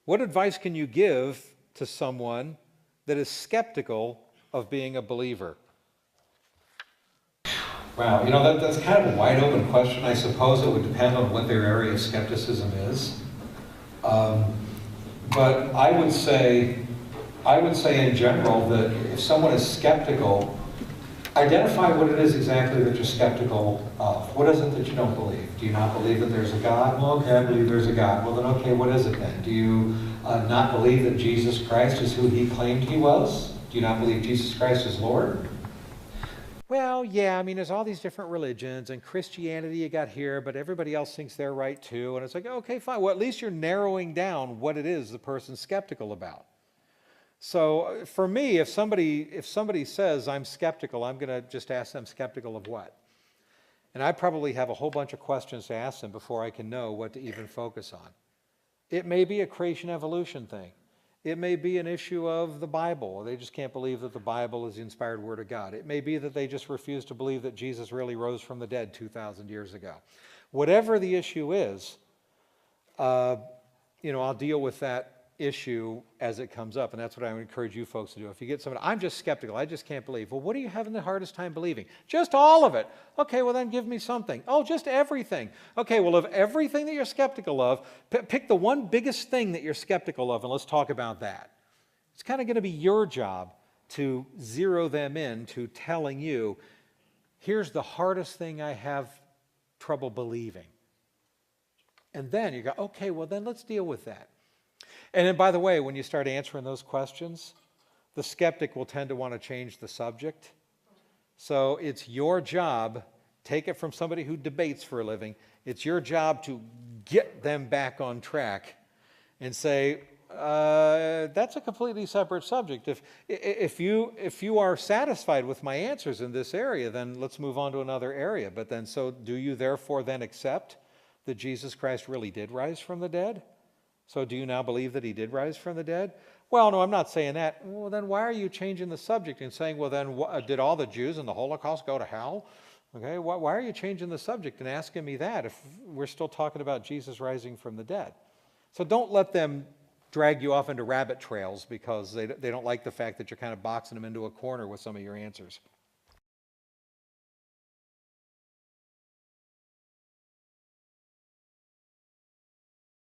What advice can you give to someone that is skeptical of being a believer? Wow, that's kind of a wide open question. I suppose it would depend on what their area of skepticism is. But I would say in general that if someone is skeptical, identify what it is exactly that you're skeptical of. What is it that you don't believe? Do you not believe that there's a God? Well, okay, I believe there's a God. Well, then, okay, what is it then? Do you not believe that Jesus Christ is who he claimed he was? Do you not believe Jesus Christ is Lord? Well, yeah, I mean, there's all these different religions, and Christianity you got here, but everybody else thinks they're right too. And it's like, okay, fine. Well, at least you're narrowing down what it is the person's skeptical about. So for me, if somebody says I'm skeptical, I'm going to just ask them skeptical of what? And I probably have a whole bunch of questions to ask them before I can know what to even focus on. It may be a creation evolution thing. It may be an issue of the Bible. They just can't believe that the Bible is the inspired word of God. It may be that they just refuse to believe that Jesus really rose from the dead 2,000 years ago. Whatever the issue is, I'll deal with that issue as it comes up, and that's what I would encourage you folks to do. If you get someone, I'm just skeptical, I just can't believe. Well, what are you having the hardest time believing? Just all of it. Okay, well then give me something. Oh, just everything. Okay, well, of everything that you're skeptical of, pick the one biggest thing that you're skeptical of, and let's talk about that. It's kind of going to be your job to zero them in to telling you, here's the hardest thing I have trouble believing. And then you go, okay, well then let's deal with that. And then, by the way, when you start answering those questions, the skeptic will tend to want to change the subject. So it's your job, take it from somebody who debates for a living, it's your job to get them back on track and say, that's a completely separate subject. If you are satisfied with my answers in this area, then let's move on to another area. But then, so do you therefore then accept that Jesus Christ really did rise from the dead? So do you now believe that he did rise from the dead? Well, no, I'm not saying that. Well, then why are you changing the subject and saying, well, then did all the Jews in the Holocaust go to hell? Okay, why are you changing the subject and asking me that if we're still talking about Jesus rising from the dead? So don't let them drag you off into rabbit trails because they don't like the fact that you're kind of boxing them into a corner with some of your answers.